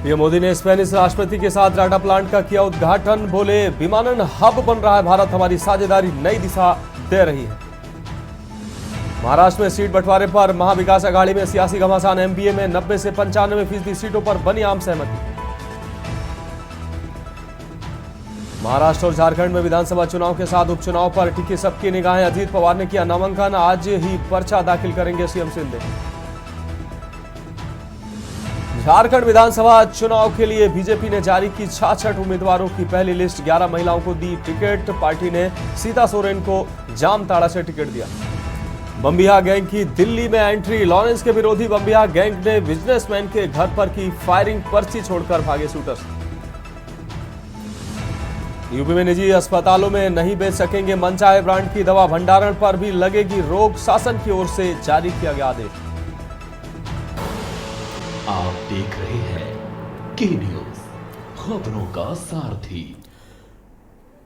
PM Modi ने Spanish राष्ट्रपति के साथ डाटा प्लांट का किया उद्घाटन। बोले, विमानन हब बन रहा है भारत, हमारी साझेदारी नई दिशा दे रही है। महाराष्ट्र में सीट बंटवारे पर महाविकास अघाड़ी में सियासी घमासान। एमपीए में 90 से 95% सीटों पर बनी आम सहमति। महाराष्ट्र और झारखंड में विधानसभा चुनाव के साथ उपचुनाव पर टिकी सबकी निगाहें। अजीत पवार ने किया नामांकन, आज ही पर्चा दाखिल करेंगे सीएम शिंदे। झारखंड विधानसभा चुनाव के लिए बीजेपी ने जारी की 66 उम्मीदवारों की पहली लिस्ट। 11 महिलाओं को दी टिकट। पार्टी ने सीता सोरेन को जामताड़ा से टिकट दिया। बम्बिहा गैंग की दिल्ली में एंट्री। लॉरेंस के विरोधी बम्बिहा गैंग ने बिजनेसमैन के घर पर की फायरिंग। पर्ची छोड़कर भागे शूटर्स। यूपी में निजी अस्पतालों में नहीं बेच सकेंगे मनचाहे ब्रांड की दवा। भंडारण पर भी लगेगी रोक। शासन की ओर से जारी किया गया आदेश। आप देख रहे हैं के न्यूज, खबरों का सारथी।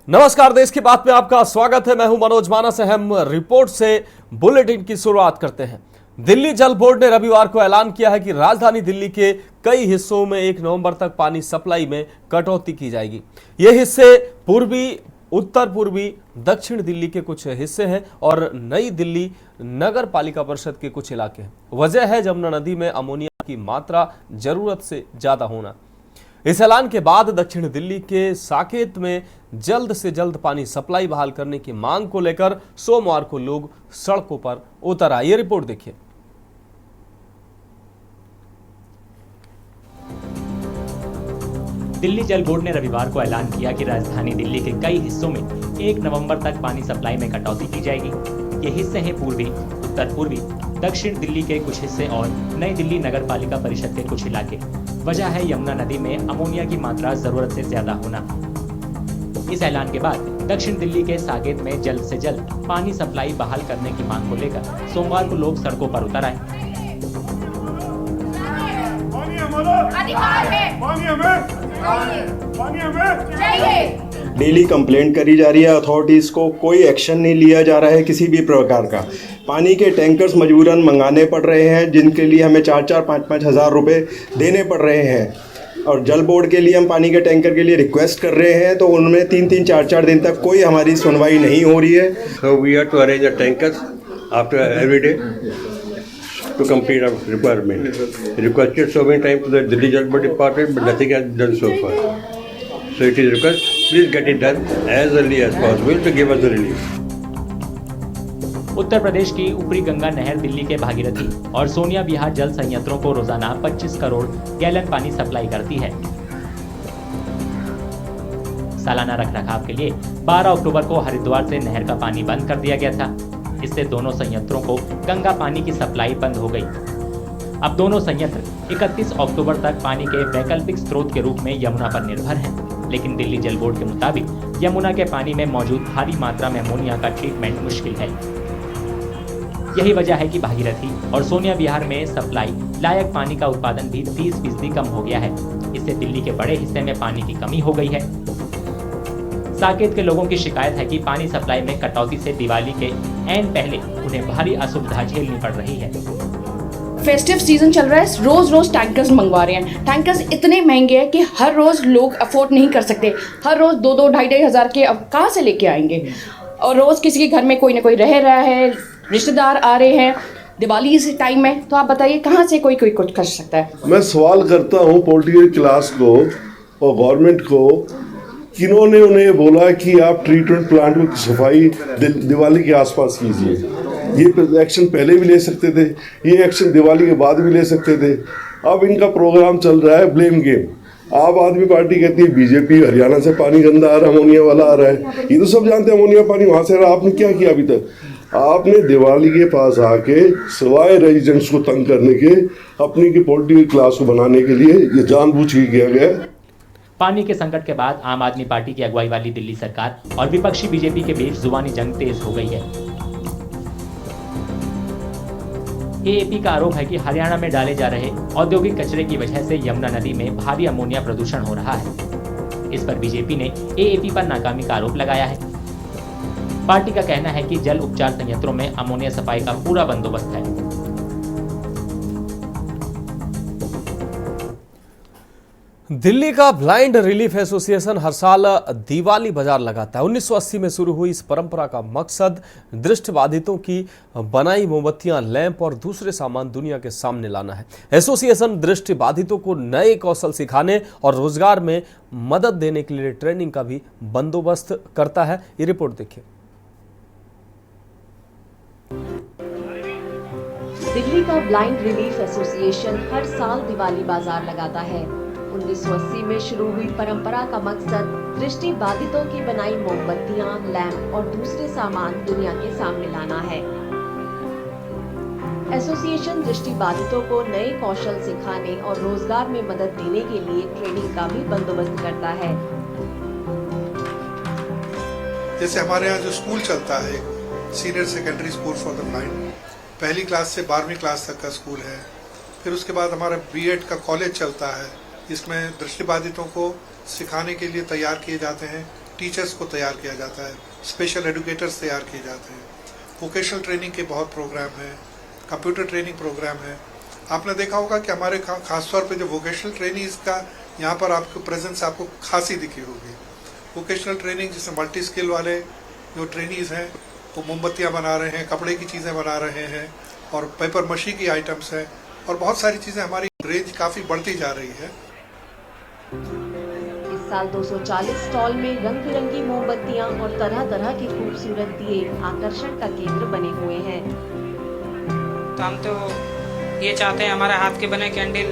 नमस्कार, देश की बात में आपका स्वागत है। मैं हूं मनोज मानस। अहम रिपोर्ट से बुलेटिन की शुरुआत करते हैं। दिल्ली जल बोर्ड ने रविवार को ऐलान किया है कि राजधानी दिल्ली के कई हिस्सों में 1 नवंबर तक पानी सप्लाई में कटौती की जाएगी। ये हिस्से पूर्वी, उत्तर पूर्वी, दक्षिण दिल्ली के कुछ हिस्से हैं और नई दिल्ली नगर पालिका परिषद के कुछ इलाके हैं। वजह है यमुना नदी में अमोनिया की मात्रा जरूरत से ज्यादा होना। इस ऐलान के बाद दक्षिण दिल्ली के साकेत में जल्द से जल्द पानी सप्लाई बहाल करने की मांग को लेकर सोमवार को लोग सड़कों पर उतर आए। ये रिपोर्ट देखिए। दिल्ली जल बोर्ड ने रविवार को ऐलान किया कि राजधानी दिल्ली के कई हिस्सों में 1 नवंबर तक पानी सप्लाई में कटौती की जाएगी। ये हिस्से हैं पूर्वी, उत्तर पूर्वी, दक्षिण दिल्ली के कुछ हिस्से और नई दिल्ली नगर पालिका परिषद के कुछ इलाके। वजह है यमुना नदी में अमोनिया की मात्रा जरूरत से ज्यादा होना। इस ऐलान के बाद दक्षिण दिल्ली के साकेत में जल्द से जल्द पानी सप्लाई बहाल करने की मांग को लेकर सोमवार को लोग सड़कों पर उतर आए। डेली कंप्लेंट करी जा रही है अथॉरिटीज़ को, कोई एक्शन नहीं लिया जा रहा है किसी भी प्रकार का। पानी के टैंकर्स मजबूरन मंगाने पड़ रहे हैं जिनके लिए हमें 4-4, 5-5 हज़ार रुपये देने पड़ रहे हैं। और जल बोर्ड के लिए हम पानी के टैंकर के लिए रिक्वेस्ट कर रहे हैं तो उनमें 3-3, 4-4 दिन तक कोई हमारी सुनवाई नहीं हो रही है। So we have to arrange a tankers after every day to complete our requirement. Requested so many times to the Delhi Jal Board Department, but nothing has been done so far. So it is request, please get it done as early as possible to give us the relief. Uttar Pradesh की ऊपरी गंगा नहर दिल्ली के भागीरथी और सोनिया विहार जल संयंत्रों को रोजाना 25 crore gallon पानी सप्लाई करती है। सालाना रखरखाव के लिए 12 अक्टूबर को हरिद्वार से नहर का पानी बंद कर दिया गया था। इससे दोनों संयंत्रों को गंगा पानी की सप्लाई बंद हो गई। अब दोनों संयंत्र 31 अक्टूबर तक पानी के वैकल्पिक स्रोत के रूप में यमुना पर निर्भर हैं। लेकिन दिल्ली जल बोर्ड के मुताबिक यमुना के पानी में मौजूद भारी मात्रा में अमोनिया का ट्रीटमेंट मुश्किल है। यही वजह है कि भागीरथी और सोनिया विहार में सप्लाई लायक पानी का उत्पादन भी 30% कम हो गया है। इससे दिल्ली के बड़े हिस्से में पानी की कमी हो गई है। साकेत के लोगों की शिकायत है कि पानी सप्लाई में कटौती से दिवाली के ऐन पहले उन्हें भारी असुविधा झेलनी पड़ रही है। फेस्टिव सीजन चल रहा है, रोज रोज टैंकर्स मंगवा रहे हैं। टैंकर्स इतने महंगे हैं कि हर रोज लोग अफोर्ड नहीं कर सकते। हर रोज 2-2, 2,500 हज़ार के अब कहाँ से लेके आएंगे। और रोज किसी के घर में कोई ना कोई रह रहा है, रिश्तेदार आ रहे हैं दिवाली इस टाइम में, तो आप बताइए कहाँ से कोई कुछ कर सकता है। मैं सवाल करता हूँ पॉलिटिकल क्लास को और गवर्नमेंट को, किन्होंने उन्हें बोला कि आप ट्रीटमेंट प्लांट की सफाई दिवाली के आसपास कीजिए। ये एक्शन पहले भी ले सकते थे, ये एक्शन दिवाली के बाद भी ले सकते थे। अब इनका प्रोग्राम चल रहा है ब्लेम गेम। आम आदमी पार्टी कहती है बीजेपी हरियाणा से पानी गंदा आ रहा है, अमोनिया वाला आ रहा है। ये तो सब जानते हैं अमोनिया पानी वहाँ से आ रहा है। आपने क्या किया अभी तक? आपने दिवाली के पास आके सिवाय रेजिडेंट्स को तंग करने के, अपनी की पॉलिटिकल क्लास को बनाने के लिए ये जानबूझ के किया गया। पानी के संकट के बाद आम आदमी पार्टी की अगुवाई वाली दिल्ली सरकार और विपक्षी बीजेपी के बीच जुबानी जंग तेज हो गई है। एएपी का आरोप है कि हरियाणा में डाले जा रहे औद्योगिक कचरे की वजह से यमुना नदी में भारी अमोनिया प्रदूषण हो रहा है। इस पर बीजेपी ने एएपी पर नाकामी का आरोप लगाया है। पार्टी का कहना है कि जल उपचार संयंत्रों में अमोनिया सफाई का पूरा बंदोबस्त है। दिल्ली का ब्लाइंड रिलीफ एसोसिएशन हर साल दिवाली बाजार लगाता है। 1980 में शुरू हुई इस परंपरा का मकसद दृष्टिबाधितों की बनाई मोमबत्तियां, लैंप और दूसरे सामान दुनिया के सामने लाना है। एसोसिएशन दृष्टिबाधितों को नए कौशल सिखाने और रोजगार में मदद देने के लिए ट्रेनिंग का भी बंदोबस्त करता है। ये रिपोर्ट देखिए। दिल्ली का ब्लाइंड रिलीफ एसोसिएशन हर साल दिवाली बाजार लगाता है। 1980 में शुरू हुई परंपरा का मकसद दृष्टि बाधितों की बनाई मोमबत्तियां, लैंप और दूसरे सामान दुनिया के सामने लाना है। एसोसिएशन दृष्टि बाधितों को नए कौशल सिखाने और रोजगार में मदद देने के लिए ट्रेनिंग का भी बंदोबस्त करता है। जैसे हमारे यहाँ जो स्कूल चलता है, senior secondary school for the blind, पहली क्लास से 12वीं क्लास तक का स्कूल है। फिर उसके बाद हमारा बीएड का कॉलेज चलता है, इसमें दृष्टिबाधितों को सिखाने के लिए तैयार किए जाते हैं, टीचर्स को तैयार किया जाता है, स्पेशल एजुकेटर्स तैयार किए जाते हैं। वोकेशनल ट्रेनिंग के बहुत प्रोग्राम हैं, कंप्यूटर ट्रेनिंग प्रोग्राम है। आपने देखा होगा कि हमारे खासतौर पे जो वोकेशनल ट्रेनिंग का यहाँ पर आपको प्रेजेंस आपको खासी दिखी होगी। वोकेशनल ट्रेनिंग जिसमें मल्टी स्किल वाले जो ट्रेनीज हैं वो मोमबत्तियाँ बना रहे हैं, कपड़े की चीज़ें बना रहे हैं और पेपर मशी की आइटम्स हैं और बहुत सारी चीज़ें। हमारी रेंज काफ़ी बढ़ती जा रही है। इस साल 240 स्टॉल में रंग बिरंगी मोमबत्तियां और तरह तरह के खूबसूरत दिए आकर्षण का केंद्र बने हुए हैं। तो हम तो ये चाहते हैं हमारे हाथ के बने कैंडल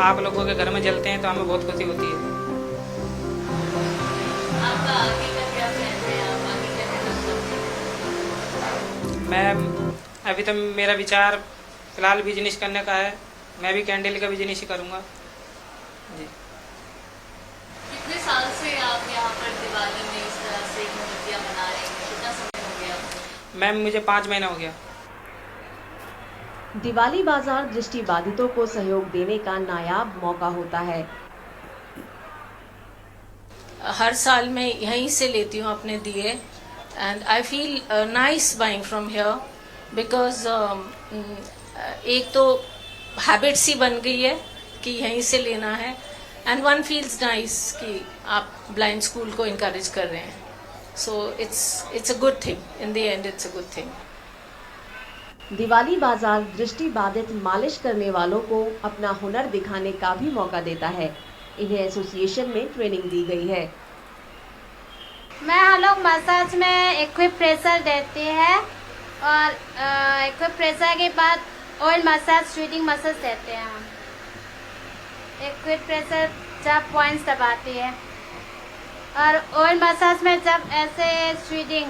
आप लोगों के घर में जलते हैं तो हमें बहुत खुशी होती है। आपका आगे का क्या प्लान है? आप आगे क्या करना चाहते हैं? मैं अभी तो मेरा विचार फिलहाल बिजनेस करने का है। मैं भी कैंडल का बिजनेस ही करूँगा जी। कितने साल से आप यहाँ पर दिवाली में इस तरह से मोमबत्तियाँ बना रहे हैं? कितना समय हो गया? मैम मुझे 5 महीना हो गया। दिवाली बाजार दृष्टि बाधितों को सहयोग देने का नायाब मौका होता है। हर साल मैं यहीं से लेती हूँ अपने दिए and I feel nice buying from here because एक तो हैबिट सी बन गई है कि यहीं से लेना है एंड वन फील्स नाइस कि आप ब्लाइंड स्कूल को इनकरेज कर रहे हैं। So it's a good thing, in the end it's a good thing. Diwali बाजार दृष्टि बाधित मालिश करने वालों को अपना हुनर दिखाने का भी मौका देता है। इन्हें एसोसिएशन में ट्रेनिंग दी गई है। हम लोग मसाज में इक्विप प्रेशर देते हैं और इक्विप प्रेशर के बाद ऑयल मसाज, स्वीडिंग मसाज देते हैं। हम इक्विप प्रेशर जब पॉइंट्स दबाती है और ऑयल मसाज में जब ऐसे स्वीडिंग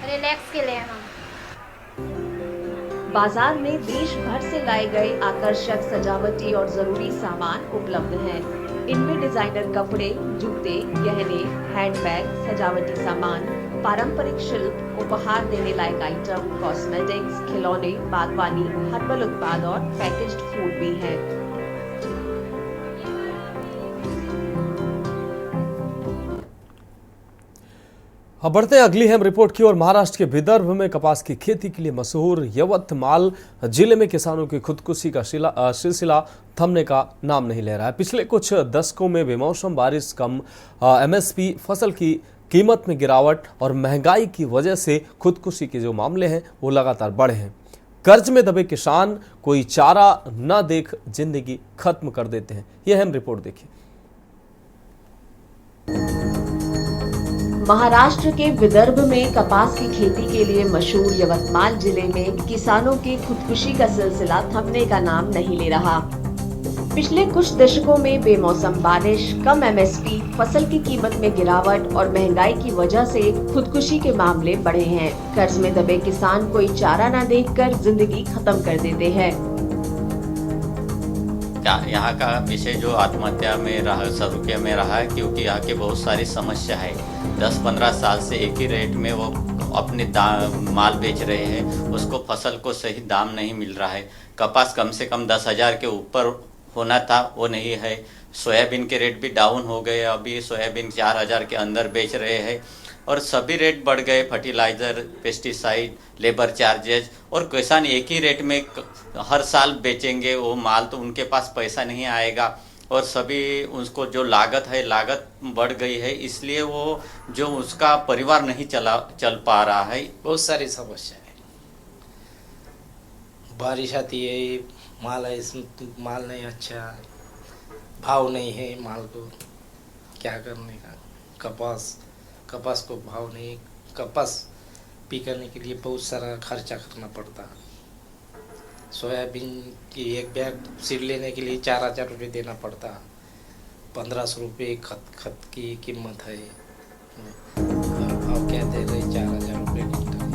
रिलैक्स के लिए हम। बाजार में देश भर से लाए गए आकर्षक सजावटी और जरूरी सामान उपलब्ध हैं। इनमें डिजाइनर कपड़े, जूते, गहने, हैंडबैग, सजावटी सामान, पारंपरिक शिल्प, उपहार देने लायक आइटम, कॉस्मेटिक्स, खिलौने, बागवानी, हर्बल उत्पाद और पैकेज्ड फूड भी हैं। अब बढ़ते हैं अगली अहम रिपोर्ट की ओर। महाराष्ट्र के विदर्भ में कपास की खेती के लिए मशहूर यवतमाल जिले में किसानों की खुदकुशी का सिलसिला थमने का नाम नहीं ले रहा है। पिछले कुछ दशकों में बेमौसम बारिश, कम एमएसपी, फसल की कीमत में गिरावट और महंगाई की वजह से खुदकुशी के जो मामले हैं वो लगातार बढ़े हैं। कर्ज में दबे किसान कोई चारा न देख जिंदगी खत्म कर देते हैं। यह अहम रिपोर्ट देखिए। महाराष्ट्र के विदर्भ में कपास की खेती के लिए मशहूर यवतमाल जिले में किसानों की खुदकुशी का सिलसिला थमने का नाम नहीं ले रहा। पिछले कुछ दशकों में बेमौसम बारिश, कम एमएसपी, फसल की कीमत में गिरावट और महंगाई की वजह से खुदकुशी के मामले बढ़े हैं। कर्ज में दबे किसान कोई चारा न देखकर जिंदगी खत्म कर देते हैं। यहाँ का विषय जो आत्महत्या में रहा, सरुके में रहा है, क्योंकि यहाँ की बहुत सारी समस्या है। 10-15 साल से एक ही रेट में वो अपने माल बेच रहे हैं, उसको फसल को सही दाम नहीं मिल रहा है। कपास कम से कम 10,000 के ऊपर होना था, वो नहीं है। सोयाबीन के रेट भी डाउन हो गए, अभी सोयाबीन 4,000 के अंदर बेच रहे हैं और सभी रेट बढ़ गए, फर्टिलाइज़र, पेस्टिसाइड, लेबर चार्जेस, और किसान एक ही रेट में हर साल बेचेंगे वो माल, तो उनके पास पैसा नहीं आएगा। और सभी उसको जो लागत है लागत बढ़ गई है, इसलिए वो जो उसका परिवार नहीं चल पा रहा है। बहुत सारी समस्या है। बारिश आती है, माल है, इसमें माल नहीं अच्छा, भाव नहीं है माल को, क्या करने का। कपास को भाव नहीं, कपास पीकने के लिए बहुत सारा खर्चा करना पड़ता। सोयाबीन की एक बैग सीड लेने के लिए 4000 रुपये देना पड़ता। 1500 रुपये खत की कीमत है, अब क्या दे रहे 4000 रुपये क्विंटल,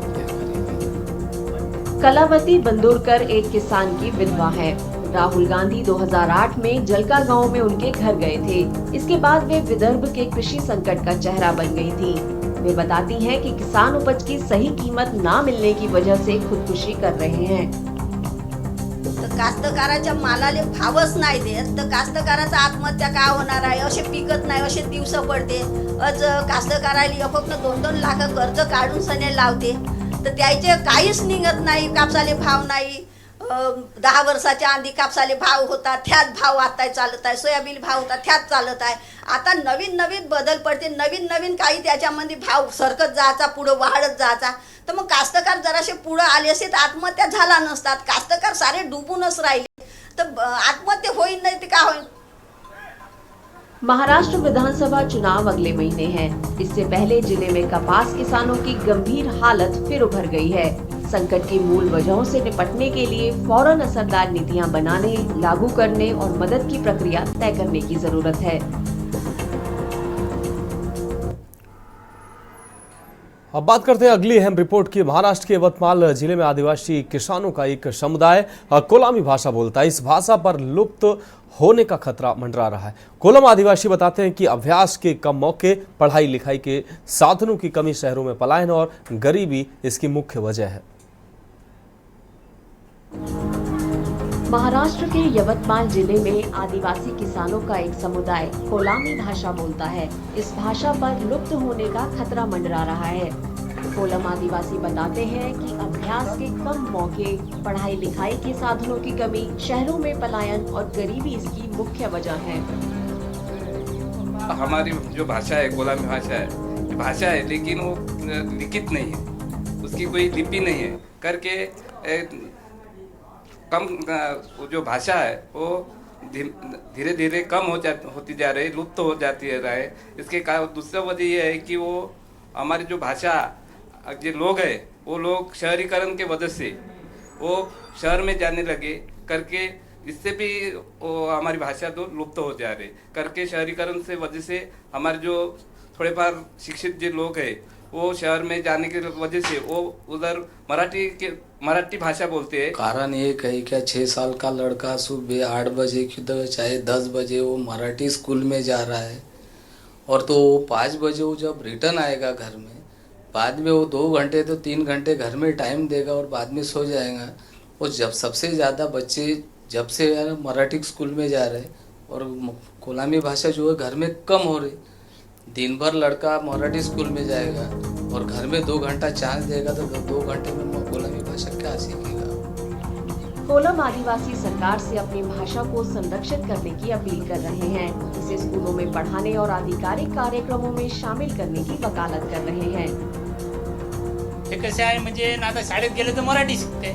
क्या करेंगे। कलावती बंदूरकर एक किसान की विधवा है। राहुल गांधी 2008 में जलका गांव में उनके घर गए थे। इसके बाद वे विदर्भ के कृषि संकट का चेहरा बन गई थी। वे बताती हैं कि किसान उपज की सही कीमत ना मिलने की वजह से खुदकुशी कर रहे हैं। तर कास्तकाराच्या मालाले भावच नाही देत तर कास्तकाराचा आत्महत्या का होणार आहे? असे पिकत नाही, असे दिवस पडते, आज कास्तकाराला फक्त 2-2 लाख कर्ज काढून सने लावते तर त्याचे काहीच निघत नाही. कापसाले भाव नाही, 10 वर्षाच्या आधी कापसाले भाव होता, त्यात भाव आता चालत आहे. सोयाबीन भाव होता, त्यात चालत आहे. आता नवीन बदल पडते, नवीन काही त्याच्यामध्ये भाव सरकत जायचा, पुढे वाढत जायचा. तर मग कास्तकार जरासे पुढे आले असते तर आत्महत्या झाला नसतात. कास्तकार सारे डुबूनच राहिले तर आत्महत्या होईल नाही ते का होईल. महाराष्ट्र विधानसभा चुनाव अगले महीने हैं। इससे पहले जिले में कपास किसानों की गंभीर हालत फिर उभर गई है। संकट की मूल वजहों से निपटने के लिए फौरन असरदार नीतियां बनाने, लागू करने और मदद की प्रक्रिया तय करने की जरूरत है। अब बात करते हैं अगली अहम रिपोर्ट की। महाराष्ट्र के यवतमाल जिले में आदिवासी किसानों का एक समुदाय कोलामी भाषा बोलता है। इस भाषा पर लुप्त होने का खतरा मंडरा रहा है। कोलम आदिवासी बताते हैं कि अभ्यास के कम मौके, पढ़ाई लिखाई के साधनों की कमी, शहरों में पलायन और गरीबी इसकी मुख्य वजह है। महाराष्ट्र के यवतमाल जिले में आदिवासी किसानों का एक समुदाय कोलामी भाषा बोलता है। इस भाषा पर लुप्त होने का खतरा मंडरा रहा है। कोलम आदिवासी बताते हैं कि अभ्यास के कम मौके, पढ़ाई लिखाई के साधनों की कमी, शहरों में पलायन और गरीबी इसकी मुख्य वजह है। हमारी जो भाषा है कोलामी भाषा है लेकिन वो लिखित नहीं है, उसकी कोई लिपि नहीं है करके कम जो भाषा है वो धीरे धीरे कम होती जा रही, लुप्त हो जाती है। इसके कारण दूसरा वजह ये है कि वो हमारी जो भाषा जो लोग हैं वो लोग शहरीकरण के वजह से वो शहर में जाने लगे करके, इससे भी वो हमारी भाषा तो लुप्त हो जा रही करके। शहरीकरण से वजह से हमारे जो थोड़े बार शिक्षित जो लोग हैं वो शहर में जाने की वजह से वो उधर मराठी भाषा बोलते हैं। कारण एक है क्या 6 साल का लड़का सुबह 8 बजे चाहे 10 बजे वो मराठी स्कूल में जा रहा है, और तो वो 5 बजे वो जब रिटर्न आएगा घर में, बाद में वो 2 घंटे तो 3 घंटे घर में टाइम देगा और बाद में सो जाएगा। और जब सबसे ज़्यादा बच्चे जब से मराठी स्कूल में जा रहे और कोलामी भाषा जो है घर में कम हो रही, दिन भर लड़का मराठी स्कूल में जाएगा और घर में 2 घंटा चांस देगा तो 2 घंटे में कोलामी भाषा क्या सीखेगा। कोलम आदिवासी सरकार से अपनी भाषा को संरक्षित करने की अपील कर रहे हैं। इसे स्कूलों में पढ़ाने और आधिकारिक कार्यक्रमों में शामिल करने की वकालत कर रहे हैं। हे कसं आहे म्हणजे आता शाळेत गेले तर मराठी शिकते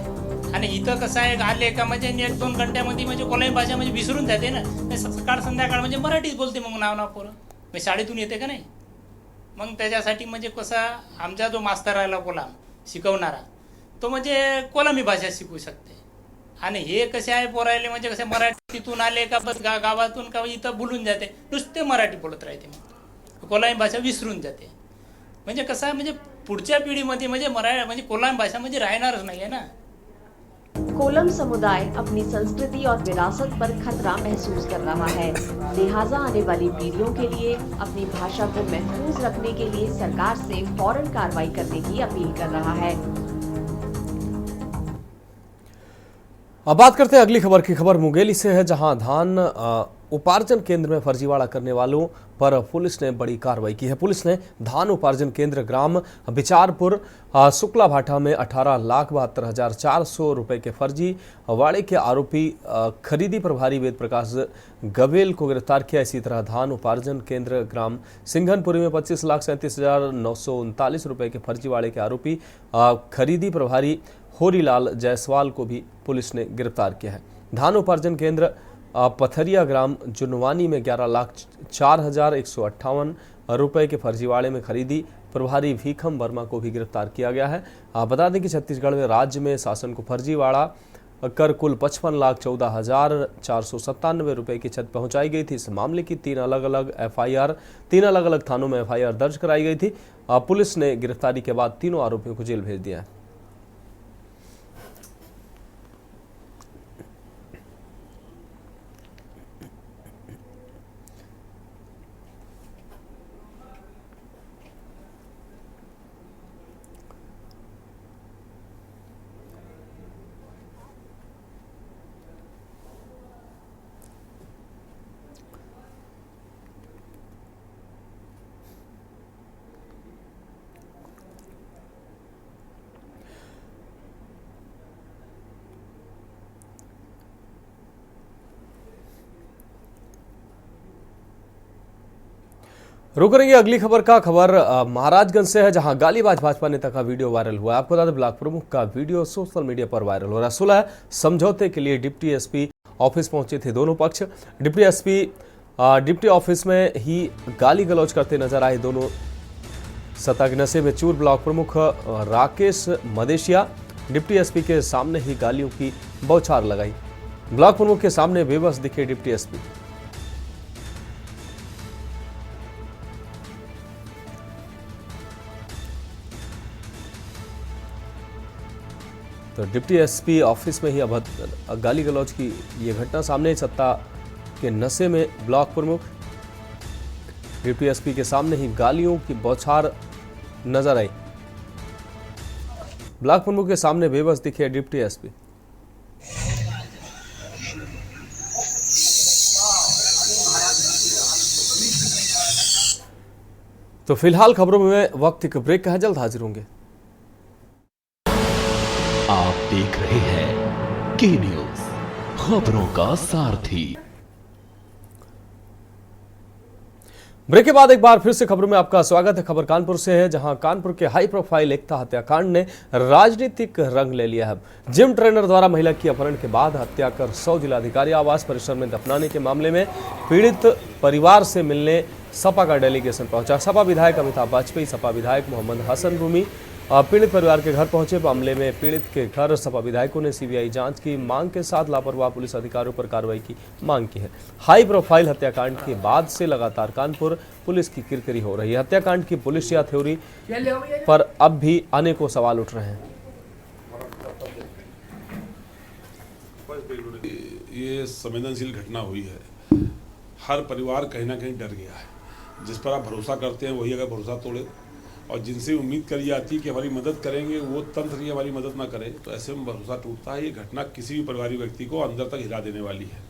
आणि इथं कसं आहे आले का म्हणजे 1-2 घंट्यामध्ये म्हणजे कोलामी भाषा म्हणजे विसरून जाते ना, सकाळ संध्याकाळ म्हणजे मराठीच बोलते मग नाव पोरं मी शाळेतून येते का नाही। मग त्याच्यासाठी म्हणजे कसा आमचा जो मास्तर राहिला कोलाम शिकवणारा तो म्हणजे कोलामी भाषा शिकवू शकते। आणि हे कसे आहे पोरायले म्हणजे कसे मराठीतून आले का बस गावातून का इथं बोलून जाते, नुसते मराठी बोलत राहते, मग कोलामी भाषा विसरून जाते। म्हणजे कसं आहे म्हणजे पुढच्या पिढीमध्ये म्हणजे म्हणजे कोलामी भाषा म्हणजे राहणारच नाही आहे ना। कोलम समुदाय अपनी संस्कृति और विरासत पर खतरा महसूस कर रहा है, लिहाजा आने वाली पीढ़ियों के लिए अपनी भाषा को महफूज रखने के लिए सरकार से फौरन कार्रवाई करने की अपील कर रहा है। अब बात करते हैं अगली खबर की। खबर मुंगेली से है, जहां धान उपार्जन केंद्र में फर्जीवाड़ा करने वालों पर पुलिस ने बड़ी कार्रवाई की है। पुलिस ने धान उपार्जन केंद्र ग्राम बिचारपुर शुक्ला भाटा में 18,72,400 रुपए के फर्जी वाड़े के आरोपी खरीदी प्रभारी वेद प्रकाश गवेल को गिरफ्तार किया। इसी तरह धान उपार्जन केंद्र ग्राम सिंघनपुरी में 25,37,939 रुपए के फर्जी वाड़े के आरोपी खरीदी प्रभारी होरीलाल जायसवाल को भी पुलिस ने गिरफ्तार किया है। धान उपार्जन केंद्र पथरिया ग्राम जुनवानी में 11,04,158 रुपए के फर्जीवाड़े में खरीदी प्रभारी भीखम वर्मा को भी गिरफ्तार किया गया है। बता दें कि छत्तीसगढ़ में राज्य में शासन को फर्जीवाड़ा कर कुल 55,14,497 रुपए की छत पहुंचाई गई थी। इस मामले की तीन अलग अलग थानों में एफआईआर दर्ज कराई गई थी। पुलिस ने गिरफ्तारी के बाद तीनों आरोपियों को जेल भेज दिया है। रुक रही है अगली खबर का। खबर महाराजगंज से है, जहां गालीबाज भाजपा नेता का वीडियो वायरल हुआ है। आपको बता दें, ब्लॉक प्रमुख का वीडियो सोशल मीडिया पर वायरल हो रहा है। सुलह समझौते के लिए डिप्टी एसपी ऑफिस पहुंचे थे दोनों पक्ष। डिप्टी एसपी डिप्टी ऑफिस में ही गाली गलौज करते नजर आए दोनों। सत्ता के नशे में चूर ब्लॉक प्रमुख राकेश मदेशिया डिप्टी एसपी के सामने ही गालियों की बौछार लगाई। ब्लॉक प्रमुख के सामने बेबस दिखे डिप्टी एसपी। तो डिप्टी एसपी ऑफिस में ही गाली गलौज की ये घटना सामने। सत्ता के नशे में ब्लॉक प्रमुख डिप्टी एसपी के सामने ही गालियों की बौछार नजर आई। ब्लॉक प्रमुख के सामने बेबस दिखे डिप्टी एसपी। तो फिलहाल खबरों में वक्त एक ब्रेक का है, जल्द हाजिर होंगे। आप देख रहे हैं के न्यूज, खबरों का सारथी। ब्रेक के बाद एक बार फिर से खबरों में आपका स्वागत है। खबर कानपुर से है, जहां कानपुर के हाई प्रोफाइल एकता हत्याकांड ने राजनीतिक रंग ले लिया है। जिम ट्रेनर द्वारा महिला की अपहरण के बाद हत्या कर 100 जिलाधिकारी आवास परिसर में दफनाने के मामले में पीड़ित परिवार से मिलने सपा का डेलीगेशन पहुंचा। सपा विधायक अमिताभ वाजपेयी, सपा विधायक मोहम्मद हसन रूमी पीड़ित परिवार के घर पहुंचे। मामले में पीड़ित के घर सपा विधायकों ने सीबीआई जांच की मांग के साथ लापरवाह पुलिस अधिकारियों पर कार्रवाई की मांग की है। हाई प्रोफाइल हत्याकांड के बाद से लगातार कानपुर पुलिस की किरकिरी हो रही है। हत्याकांड की पुलिस या थ्योरी पर अब भी अनेकों सवाल उठ रहे हैं। ये संवेदनशील घटना हुई है। हर परिवार कहीं ना कहीं डर गया है। जिस पर आप भरोसा करते हैं वही अगर भरोसा तोड़े, और जिनसे उम्मीद करी जाती है कि हमारी मदद करेंगे वो तंत्र ही हमारी मदद ना करे, तो ऐसे में भरोसा टूटता है। ये घटना किसी भी परिवारिक व्यक्ति को अंदर तक हिला देने वाली है।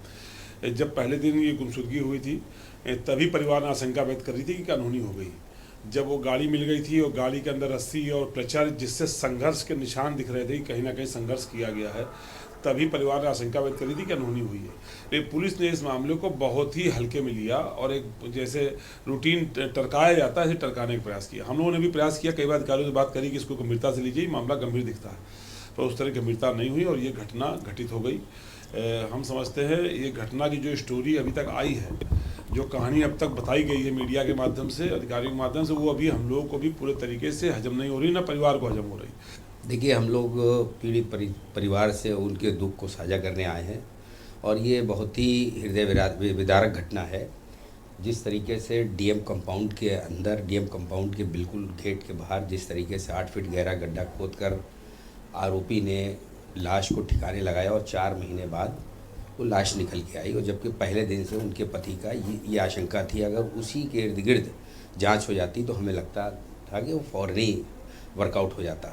जब पहले दिन ये गुमशुदगी हुई थी तभी परिवार ने आशंका व्यक्त कर रही थी कि अनहोनी हो गई। जब वो गाड़ी मिल गई थी और गाड़ी के अंदर रस्सी और क्लचर जिससे संघर्ष के निशान दिख रहे थे, कहीं ना कहीं संघर्ष किया गया है, तभी परिवार ने आशंका व्यक्त करी थी कि अनहोनी हुई है। लेकिन पुलिस ने इस मामले को बहुत ही हल्के में लिया और एक जैसे रूटीन टरकाया जाता है ऐसे टरकाने का प्रयास किया। हम लोगों ने भी प्रयास किया, कई बार अधिकारियों से बात करी कि इसको गंभीरता से लीजिए, मामला गंभीर दिखता है, पर उस तरह गंभीरता नहीं हुई और ये घटना घटित हो गई। हम समझते हैं ये घटना की जो स्टोरी अभी तक आई है, जो कहानी अब तक बताई गई है मीडिया के माध्यम से, अधिकारियों के माध्यम से, वो अभी हम लोगों को भी पूरे तरीके से हजम नहीं हो रही, ना परिवार को हजम हो रही। देखिए, हम लोग पीड़ित परिवार से उनके दुख को साझा करने आए हैं और ये बहुत ही हृदय विदारक घटना है। जिस तरीके से डीएम कंपाउंड के अंदर, डीएम कंपाउंड के बिल्कुल गेट के बाहर जिस तरीके से 8 फीट गहरा गड्ढा खोदकर आरोपी ने लाश को ठिकाने लगाया और 4 महीने बाद वो लाश निकल के आई, और जबकि पहले दिन से उनके पति का ये आशंका थी अगर उसी के इर्द गिर्द जाँच हो जाती तो हमें लगता था कि वो फौरनी वर्कआउट हो जाता।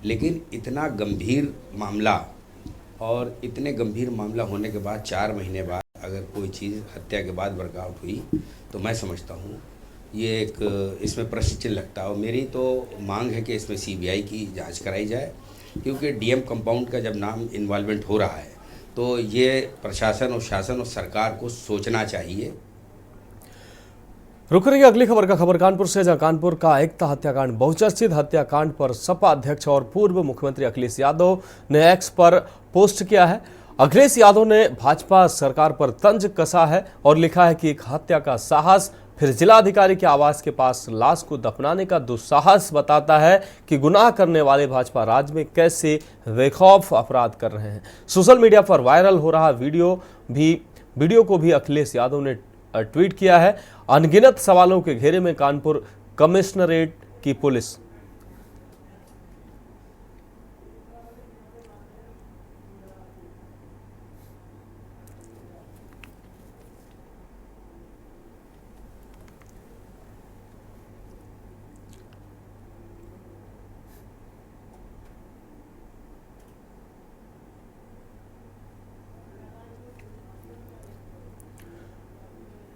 लेकिन इतना गंभीर मामला और इतने गंभीर मामला होने के बाद 4 महीने बाद अगर कोई चीज़ हत्या के बाद वर्कआउट हुई तो मैं समझता हूँ ये एक इसमें प्रश्न चिन्ह लगता है। और मेरी तो मांग है कि इसमें CBI की जांच कराई जाए, क्योंकि DM कंपाउंड का जब नाम इन्वॉल्वमेंट हो रहा है तो ये प्रशासन और शासन और सरकार को सोचना चाहिए। रुक रही है अगली खबर का खबर कानपुर से, जहां कानपुर का एकता हत्याकांड बहुचर्चित हत्याकांड पर सपा अध्यक्ष और पूर्व मुख्यमंत्री अखिलेश यादव ने एक्स पर पोस्ट किया है। अखिलेश यादव ने भाजपा सरकार पर तंज कसा है और लिखा है कि एक हत्या का साहस, फिर जिलाधिकारी के आवास के पास लाश को दफनाने का दुस्साहस बताता है कि गुनाह करने वाले भाजपा राज में कैसे बेखौफ अपराध कर रहे हैं। सोशल मीडिया पर वायरल हो रहा वीडियो को भी अखिलेश यादव ने ट्वीट किया है। अनगिनत सवालों के घेरे में कानपुर कमिश्नरेट की पुलिस।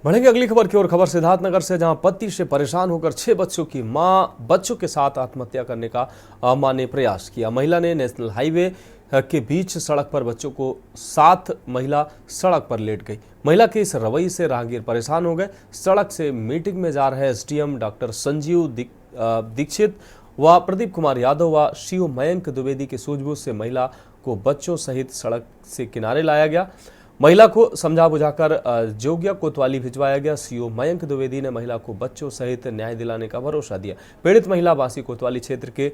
बढ़ेंगे अगली खबर की ओर। खबर सिद्धार्थनगर से, जहां पति से परेशान होकर 6 बच्चों की मां बच्चों के साथ आत्महत्या करने का अमानवीय प्रयास किया। महिला ने नेशनल हाईवे के बीच सड़क पर बच्चों को साथ महिला सड़क पर लेट गई। महिला के इस रवैये से राहगीर परेशान हो गए। सड़क से मीटिंग में जा रहे SDM डॉक्टर संजीव दीक्षित व प्रदीप कुमार यादव व CO मयंक द्विवेदी की सूझबूझ से महिला को बच्चों सहित सड़क से किनारे लाया गया। महिला को समझा बुझाकर जोगिया कोतवाली भिजवाया गया। CO मयंक द्विवेदी ने महिला को बच्चों सहित न्याय दिलाने का भरोसा दिया। पीड़ित महिला बासी कोतवाली क्षेत्र के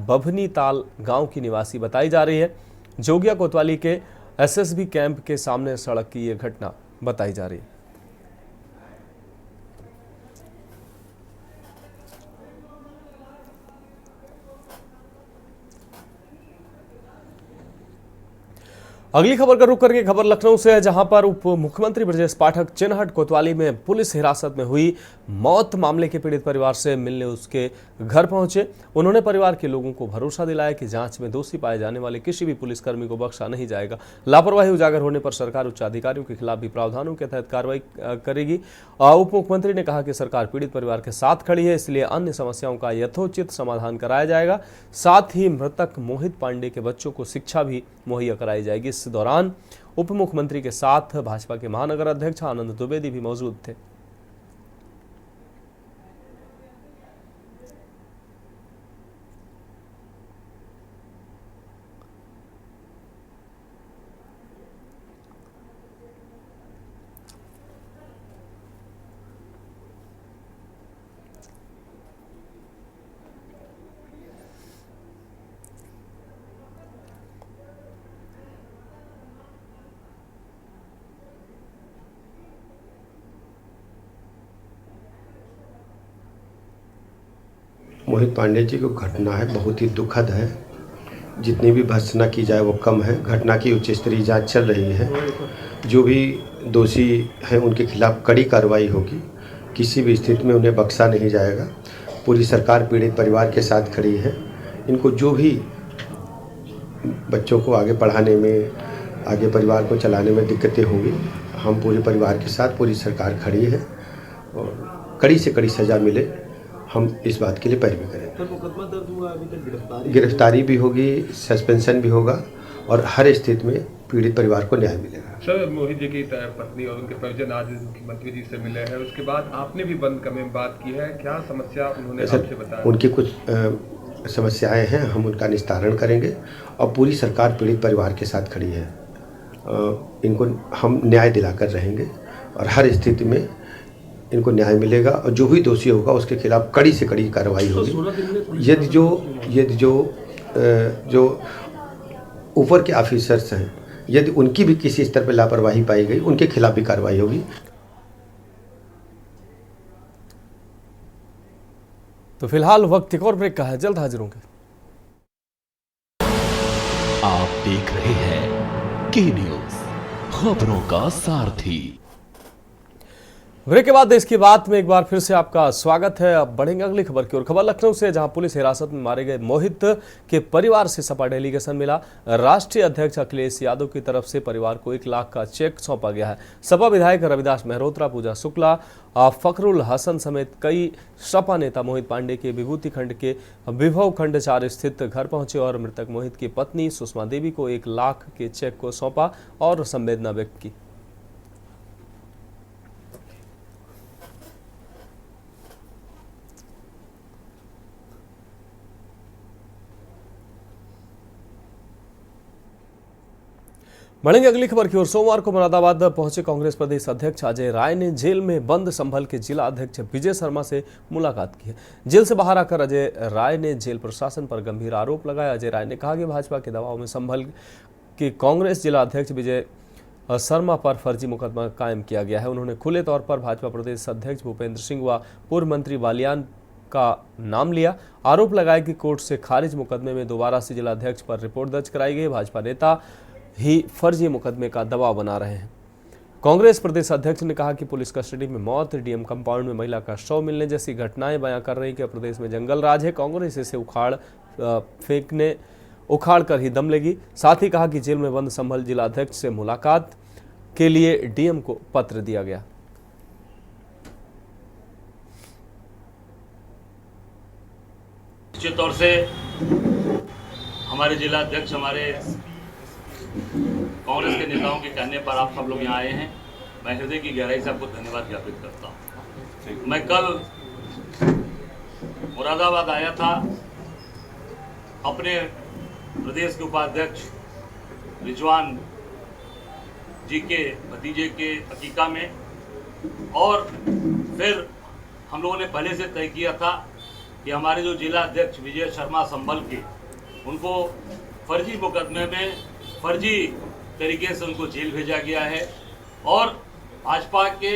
बभनी ताल गांव की निवासी बताई जा रही है। जोगिया कोतवाली के SSB कैंप के सामने सड़क की यह घटना बताई जा रही है। अगली खबर का रुख करके खबर लखनऊ से है, जहां पर उप मुख्यमंत्री ब्रजेश पाठक चिन्हट कोतवाली में पुलिस हिरासत में हुई मौत मामले के पीड़ित परिवार से मिलने उसके घर पहुंचे। उन्होंने परिवार के लोगों को भरोसा दिलाया कि जांच में दोषी पाए जाने वाले किसी भी पुलिसकर्मी को बख्शा नहीं जाएगा। लापरवाही उजागर होने पर सरकार उच्च अधिकारियों के खिलाफ भी प्रावधानों के तहत कार्रवाई करेगी। उप मुख्यमंत्री ने कहा कि सरकार पीड़ित परिवार के साथ खड़ी है, इसलिए अन्य समस्याओं का यथोचित समाधान कराया जाएगा। साथ ही मृतक मोहित पांडे के बच्चों को शिक्षा भी मुहैया कराई जाएगी। इस दौरान उप मुख्यमंत्री के साथ भाजपा के महानगर अध्यक्ष आनंद द्विवेदी भी मौजूद थे। मोहित पांडे जी को घटना है, बहुत ही दुखद है। जितनी भी भर्त्सना की जाए वो कम है। घटना की उच्च स्तरीय जांच चल रही है। जो भी दोषी हैं उनके खिलाफ कड़ी कार्रवाई होगी। किसी भी स्थिति में उन्हें बख्शा नहीं जाएगा। पूरी सरकार पीड़ित परिवार के साथ खड़ी है। इनको जो भी बच्चों को आगे पढ़ाने में, आगे परिवार को चलाने में दिक्कतें होंगी, हम पूरे परिवार के साथ पूरी सरकार खड़ी है और कड़ी से कड़ी सज़ा मिले, हम इस बात के लिए पैरवी करेंगे। मुकदमा दर्ज हुआ, अभी तक गिरफ्तारी भी होगी, सस्पेंशन भी होगा और हर स्थिति में पीड़ित परिवार को न्याय मिलेगा। सर, मोहित जी की पत्नी और उनके परिजन आज मुख्यमंत्री जी से मिले हैं, उसके बाद आपने भी बंद कमरे में बात की है, क्या समस्या उन्होंने आपसे बताया? उनकी कुछ समस्याएं हैं, हम उनका निस्तारण करेंगे और पूरी सरकार पीड़ित परिवार के साथ खड़ी है। इनको हम न्याय दिलाकर रहेंगे और हर स्थिति में इनको न्याय मिलेगा और जो भी दोषी होगा उसके खिलाफ कड़ी से कड़ी कार्रवाई होगी। यदि जो ऊपर के ऑफिसर्स हैं, यदि उनकी भी किसी स्तर पर लापरवाही पाई गई, उनके खिलाफ भी कार्रवाई होगी। तो फिलहाल वक्त एक और ब्रेक का है, जल्द हाजिर होंगे। आप देख रहे हैं के न्यूज़, खबरों का सारथी। ब्रेक के बाद देश की बात में एक बार फिर से आपका स्वागत है। अब बढ़ेंगे अगली खबर की ओर। खबर लखनऊ से, जहां पुलिस हिरासत में मारे गए मोहित के परिवार से सपा डेलीगेशन मिला। राष्ट्रीय अध्यक्ष अखिलेश यादव की तरफ से परिवार को 1 लाख का चेक सौंपा गया है। सपा विधायक रविदास मेहरोत्रा, पूजा शुक्ला, फखरुल हसन समेत कई सपा नेता मोहित पांडे के विभूति खंड के विभव खंड 4 स्थित घर पहुंचे और मृतक मोहित की पत्नी सुषमा देवी को 1 लाख के चेक को सौंपा और संवेदना व्यक्त की। बढ़ेंगे अगली खबर की ओर। सोमवार को मुरादाबाद पहुंचे कांग्रेस प्रदेश अध्यक्ष अजय राय ने जेल में बंद संभल के जिला अध्यक्ष विजय शर्मा से मुलाकात की है। जेल से बाहर आकर अजय राय ने जेल प्रशासन पर गंभीर आरोप लगाया। अजय राय ने कहा कि भाजपा के दबाव में संभल के कांग्रेस जिला अध्यक्ष विजय शर्मा पर फर्जी मुकदमा कायम किया गया है। उन्होंने खुले तौर पर भाजपा प्रदेश अध्यक्ष भूपेंद्र सिंह व पूर्व मंत्री बालियान का नाम लिया। आरोप लगाया कि कोर्ट से खारिज मुकदमे में दोबारा से जिला अध्यक्ष पर रिपोर्ट दर्ज कराई गई। भाजपा नेता ही फर्जी मुकदमे का दबाव बना रहे हैं। कांग्रेस प्रदेश अध्यक्ष ने कहा कि पुलिस कस्टडी में मौत, डीएम कंपाउंड में महिला का शव मिलने जैसी घटनाएं बयां कर रही कि प्रदेश में जंगल राज है। कांग्रेस इसे उखाड़ कर ही दम लेगी। साथ ही कहा कि जेल में बंद संभल जिला अध्यक्ष से मुलाकात के लिए डीएम को पत्र दिया गया। निश्चित तौर से हमारे जिला अध्यक्ष, हमारे कांग्रेस के नेताओं के कहने पर आप सब लोग यहाँ आए हैं। मैं हृदय की गहराई से आपको धन्यवाद ज्ञापित करता हूँ। मैं कल मुरादाबाद आया था अपने प्रदेश के उपाध्यक्ष रिजवान जी के भतीजे के अकीका में, और फिर हम लोगों ने पहले से तय किया था कि हमारे जो जिला अध्यक्ष विजय शर्मा संभल के, उनको फर्जी मुकदमे में फर्जी तरीके से उनको जेल भेजा गया है। और भाजपा के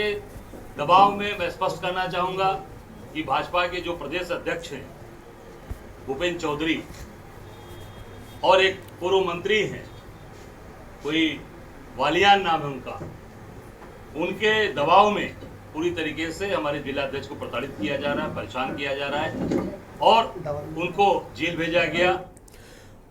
दबाव में मैं स्पष्ट करना चाहूँगा कि भाजपा के जो प्रदेश अध्यक्ष हैं भूपेंद्र चौधरी और एक पूर्व मंत्री हैं, कोई वालियान नाम है उनका, उनके दबाव में पूरी तरीके से हमारे जिला अध्यक्ष को प्रताड़ित किया जा रहा है, परेशान किया जा रहा है और उनको जेल भेजा गया।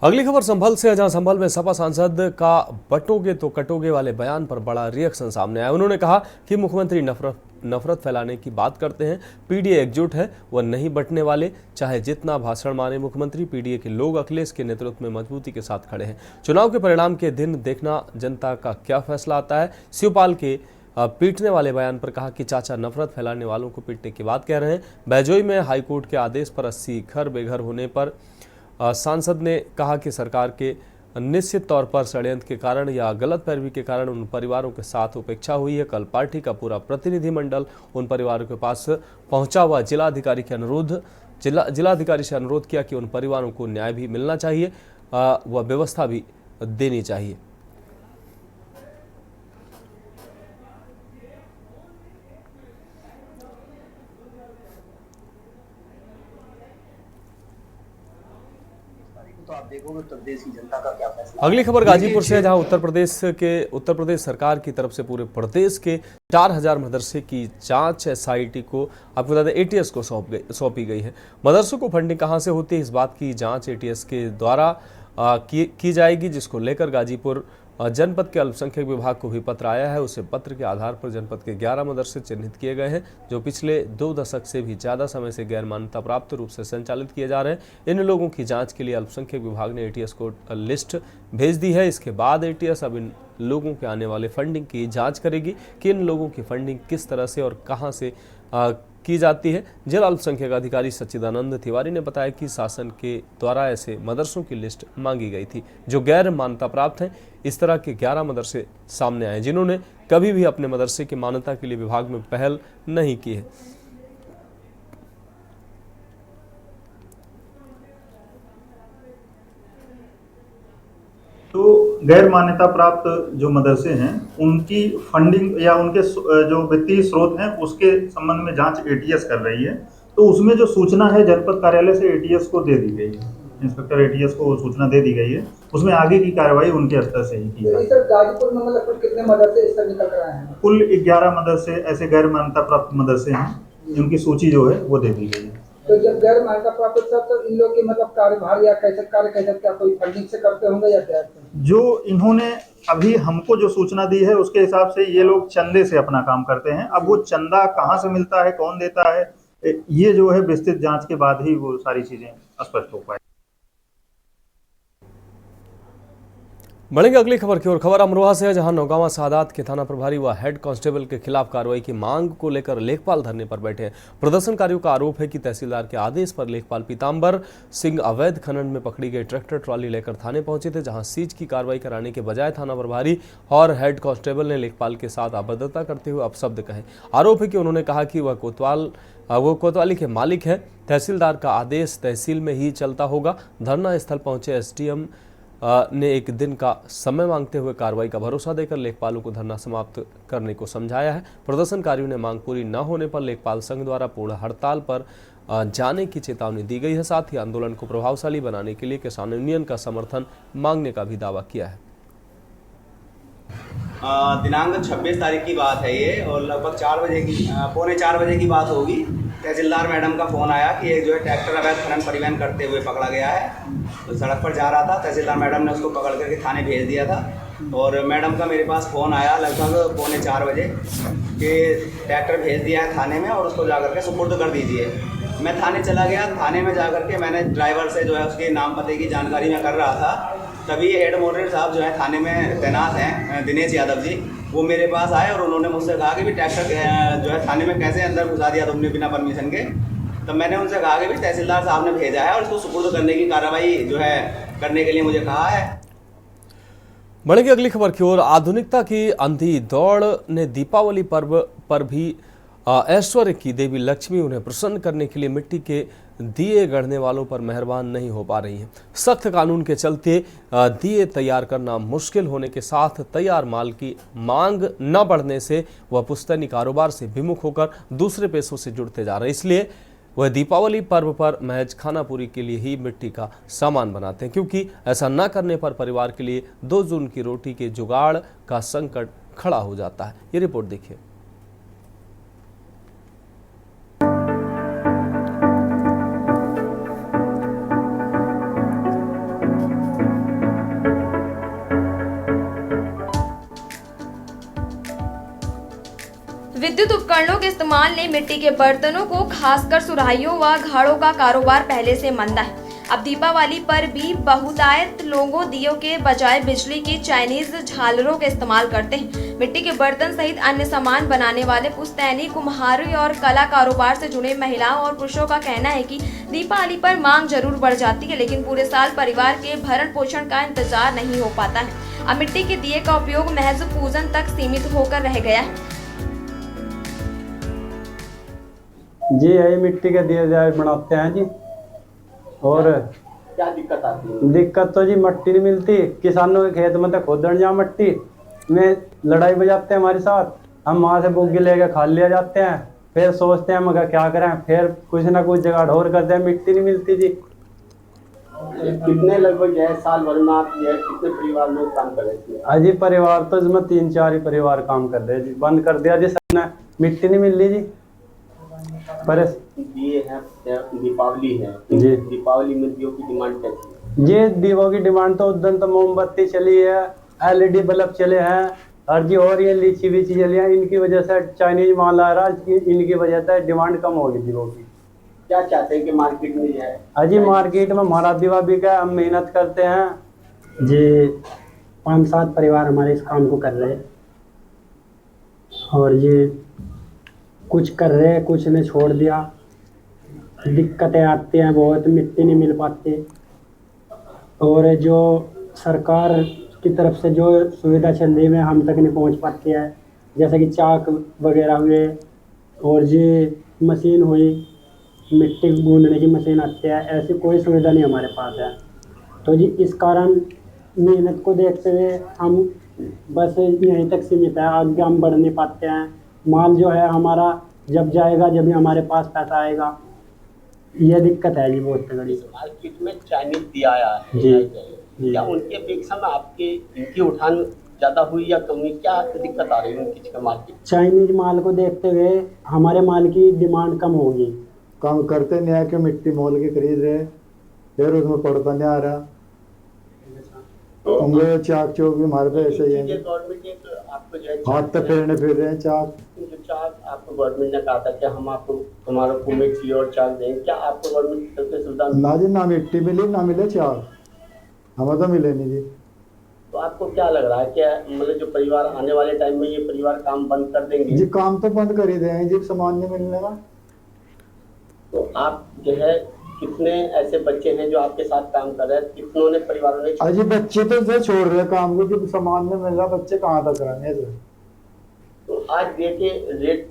अगली खबर संभल से, जहां संभल में सपा सांसद का बटोगे तो कटोगे वाले बयान पर बड़ा रिएक्शन सामने आया। उन्होंने कहा कि मुख्यमंत्री नफरत फैलाने की बात करते हैं। पीडीए एकजुट है, वह नहीं बंटने वाले, चाहे जितना भाषण माने मुख्यमंत्री। पीडीए के लोग अखिलेश के नेतृत्व में मजबूती के साथ खड़े हैं। चुनाव के परिणाम के दिन देखना जनता का क्या फैसला आता है। शिवपाल के पीटने वाले बयान पर कहा कि चाचा नफरत फैलाने वालों को पीटने की बात कह रहे हैं। बैजोई में हाईकोर्ट के आदेश पर 80 घर बेघर होने पर सांसद ने कहा कि सरकार के निश्चित तौर पर षड्यंत्र के कारण या गलत पैरवी के कारण उन परिवारों के साथ उपेक्षा हुई है। कल पार्टी का पूरा प्रतिनिधिमंडल उन परिवारों के पास पहुंचा हुआ। जिलाधिकारी से अनुरोध किया कि उन परिवारों को न्याय भी मिलना चाहिए, वह व्यवस्था भी देनी चाहिए। तो आप देखोगे उत्तर प्रदेश की जनता का क्या फैसला। अगली खबर गाजीपुर से, जहां उत्तर प्रदेश सरकार की तरफ से पूरे प्रदेश के 4000 मदरसे की जांच एसआईटी को, आपको बता दें, एटीएस को सौंपी गई है। मदरसों को फंडिंग कहां से होती है, इस बात की जांच एटीएस के द्वारा की जाएगी, जिसको लेकर गाजीपुर जनपद के अल्पसंख्यक विभाग को भी पत्र आया है। उसे पत्र के आधार पर जनपद के 11 मदरसे चिन्हित किए गए हैं, जो पिछले 2 दशक से भी ज़्यादा समय से गैर मान्यता प्राप्त रूप से संचालित किए जा रहे हैं। इन लोगों की जांच के लिए अल्पसंख्यक विभाग ने एटीएस को लिस्ट भेज दी है। इसके बाद एटीएस अब इन लोगों के आने वाले फंडिंग की जाँच करेगी कि इन लोगों की फंडिंग किस तरह से और कहाँ से की जाती है। जिला अल्पसंख्यक अधिकारी सच्चिदानंद तिवारी ने बताया कि शासन के द्वारा ऐसे मदरसों की लिस्ट मांगी गई थी जो गैर मान्यता प्राप्त हैं। इस तरह के 11 मदरसे सामने आए जिन्होंने कभी भी अपने मदरसे की मान्यता के लिए विभाग में पहल नहीं की है। तो गैर मान्यता प्राप्त जो मदरसे हैं उनकी फंडिंग या उनके जो वित्तीय स्रोत हैं उसके संबंध में जांच एटीएस कर रही है। तो उसमें जो सूचना है जनपद कार्यालय से एटीएस को दे दी गई है। इंस्पेक्टर एटीएस को सूचना दे दी गई है, उसमें आगे की कार्रवाई उनके स्तर से ही की जाएगी। सर गाजीपुर में मतलब कुल कितने मदरसे इस तरह निकल कर आए हैं? कुल 11 मदरसे ऐसे गैर मान्यता प्राप्त मदरसे हैं जिनकी सूची जो है वो दे दी गई है। तो जब गैर मान्यता प्राप्त सर तो इन लोग की मतलब कार्यभार या कैसे कार्य कैसे क्या कोई फंडिंग से करते होंगे या क्या? जो इन्होंने अभी हमको जो सूचना दी है उसके हिसाब से ये लोग चंदे से अपना काम करते हैं। अब वो चंदा कहाँ से मिलता है, कौन देता है, ये जो है विस्तृत जांच के बाद ही वो सारी चीजें स्पष्ट हो पाए। बढ़ेंगे अगली खबर की ओर। खबर अमरोहा से है, जहां नौगांवा सादात के थाना प्रभारी व हेड कांस्टेबल के खिलाफ कार्रवाई की मांग को लेकर लेखपाल धरने पर बैठे हैं। प्रदर्शनकारियों का आरोप है कि तहसीलदार के आदेश पर लेखपाल पीताम्बर सिंह अवैध खनन में पकड़ी गई ट्रैक्टर ट्रॉली लेकर थाने पहुंचे थे, जहां सीज की कार्रवाई कराने के बजाय थाना प्रभारी और हेड कांस्टेबल ने लेखपाल के साथ अभद्रता करते हुए अपशब्द कहे। आरोप है कि उन्होंने कहा कि वो कोतवाली के मालिक हैं, तहसीलदार का आदेश तहसील में ही चलता होगा। धरना स्थल पहुंचे एसडीएम ने एक दिन का समय मांगते हुए कार्रवाई का भरोसा देकर लेखपालों को धरना समाप्त करने को समझाया है। प्रदर्शनकारियों ने मांग पूरी न होने पर लेखपाल संघ द्वारा पूर्ण हड़ताल पर जाने की चेतावनी दी गई है। साथ ही आंदोलन को प्रभावशाली बनाने के लिए किसान यूनियन का समर्थन मांगने का भी दावा किया है। दिनांक 26 तारीख की बात है ये, और लगभग 4 बजे की बात होगी। तहसीलदार मैडम का फ़ोन आया कि एक जो है ट्रैक्टर अवैध खनन परिवहन करते हुए पकड़ा गया है, तो सड़क पर जा रहा था। तहसीलदार मैडम ने उसको पकड़ करके थाने भेज दिया था, और मैडम का मेरे पास फ़ोन आया लगभग 3:45 बजे कि ट्रैक्टर भेज दिया है थाने में और उसको जा करके सुपुर्द कर दीजिए। मैं थाने चला गया। थाने में जा करके मैंने ड्राइवर से जो है उसके नाम पते की जानकारी मैं कर रहा था। तभी हेड मॉडरेटर साहब जो है थाने में तैनात हैं, दिनेश यादव जी, वो मेरे पास आए और उन्होंने मुझसे कहा कि भी ट्रैक्टर जो है थाने में कैसे अंदर घुसा दिया तुमने बिना परमिशन के। तब मैंने उनसे कहा कि भी तहसीलदार साहब ने भेजा है और इसको सुपुर्द करने की कार्रवाई जो है करने के लिए मुझे कहा है। बढ़ेंगे अगली खबर की ओर। आधुनिकता की अंधी दौड़ ने दीपावली पर्व पर भी ऐश्वर्य की देवी लक्ष्मी उन्हें प्रसन्न करने के लिए मिट्टी के दिए गढ़ने वालों पर मेहरबान नहीं हो पा रही हैं। सख्त कानून के चलते दिए तैयार करना मुश्किल होने के साथ तैयार माल की मांग न बढ़ने से वह पुश्तैनी कारोबार से विमुख होकर दूसरे पेशों से जुड़ते जा रहे हैं। इसलिए वह दीपावली पर्व पर महज खाना पूरी के लिए ही मिट्टी का सामान बनाते हैं, क्योंकि ऐसा न करने पर परिवार के लिए 2 जून की रोटी के जुगाड़ का संकट खड़ा हो जाता है। ये रिपोर्ट देखिए। विद्युत उपकरणों के इस्तेमाल ने मिट्टी के बर्तनों को, खासकर सुराहियों व घाड़ों का कारोबार पहले से मंदा है। अब दीपावली पर भी बहुतायत लोगों दियों के बजाय बिजली की चाइनीज झालरों का इस्तेमाल करते हैं। मिट्टी के बर्तन सहित अन्य सामान बनाने वाले पुश्तैनी, कुम्हारी और कला कारोबार से जुड़े महिलाओं और पुरुषों का कहना है कि दीपावली पर मांग जरूर बढ़ जाती है, लेकिन पूरे साल परिवार के भरण पोषण का इंतजार नहीं हो पाता है। अब मिट्टी के दिए का उपयोग महज पूजन तक सीमित होकर रह गया है। जी यही मिट्टी के दिए जाए बनाते हैं जी। और क्या दिक्कत आती है? दिक्कत तो जी मट्टी नहीं मिलती। किसानों के खेत में तो खोदन जा मट्टी में लड़ाई बजाते हैं हमारे साथ। हम वहाँ से बुग्गी लेके खा लिया जाते हैं, फिर सोचते हैं मगर क्या करें, फिर कुछ ना कुछ जगह ढोर करते हैं, मिट्टी नहीं मिलती जी। कितने लगभग जो है साल भर में आप जो है कितने परिवार लोग काम कर रहे थे? अजी परिवार तो इसमें 3-4 ही परिवार काम कर रहे हैं जी। बंद कर दिया जी सबने, मिट्टी नहीं मिल रही जी। पर ये है दीपावली है जी, दीपावली में दियों की डिमांड कैसी है? ये दीवों की डिमांड तो उस दिन तो मोमबत्ती चली है, LED बल्ब चले हैं, और जी और ये लीची वीची चली है। इनकी वजह से चाइनीज माल आ रहा है, इनकी वजह से डिमांड कम होगी दीवों की। क्या चाहते हैं कि मार्केट में जाए? अजी मार्केट में हमारा दीवा बिका, हम मेहनत करते हैं जी। 5-7 परिवार हमारे इस काम को कर रहे हैं, और ये कुछ कर रहे हैं, कुछ ने छोड़ दिया। दिक्कतें आती हैं बहुत, मिट्टी नहीं मिल पाती, और जो सरकार की तरफ से जो सुविधा चल रही है हम तक नहीं पहुंच पाती है। जैसे कि चाक वगैरह हुए, और ये मशीन हुई, मिट्टी गूंदने की मशीन आती है, ऐसी कोई सुविधा नहीं हमारे पास है। तो जी इस कारण मेहनत को देखते हुए हम बस यहीं तक सीमित है, आगे हम बढ़ नहीं पाते हैं। माल जो है हमारा जब जाएगा जब ही हमारे पास पैसा आएगा। ये दिक्कत है जी बहुत तगड़ी। मार्केट में चाइनीज दिया आया है जी। क्या उनके अपेक्षा में आपके इनकी उठान ज़्यादा हुई या कम हुई, क्या दिक्कत आ रही है उनकी का मार्केट? चाइनीज माल को देखते हुए हमारे माल की डिमांड कम होगी। काम करते नहीं है कि मिट्टी मोल के खरीद रहे हैं, फिर उसमें पड़ता नहीं आ रहा। हम लोग चाक चौक भी हमारे पे ऐसे ही है, गवर्नमेंट एक आपको जो है हाथ तो फेरने फिर रहे हैं चाक। जो चाक आपको गवर्नमेंट ने कहा था कि हम आपको हमारा परमिट चाहिए और चाक देंगे, क्या आपको गवर्नमेंट की तरफ से सुविधा ना जी, ना मिट्टी मिली ना मिले चाक, हमें तो मिले नहीं जी। तो आपको क्या लग रहा है कि मतलब जो परिवार आने वाले टाइम में ये परिवार काम बंद कर देंगे? जी काम तो बंद कर ही देंगे जी, सामान नहीं मिलने का। तो आप जो है कितने ऐसे बच्चे हैं जो आपके साथ काम कर रहे हैं, कितनों ने परिवारों ने अजी बच्चे तो जो छोड़ रहे हैं काम को, जब सामान नहीं मिल रहा बच्चे कहाँ तक करेंगे सर। तो आज देखे रेट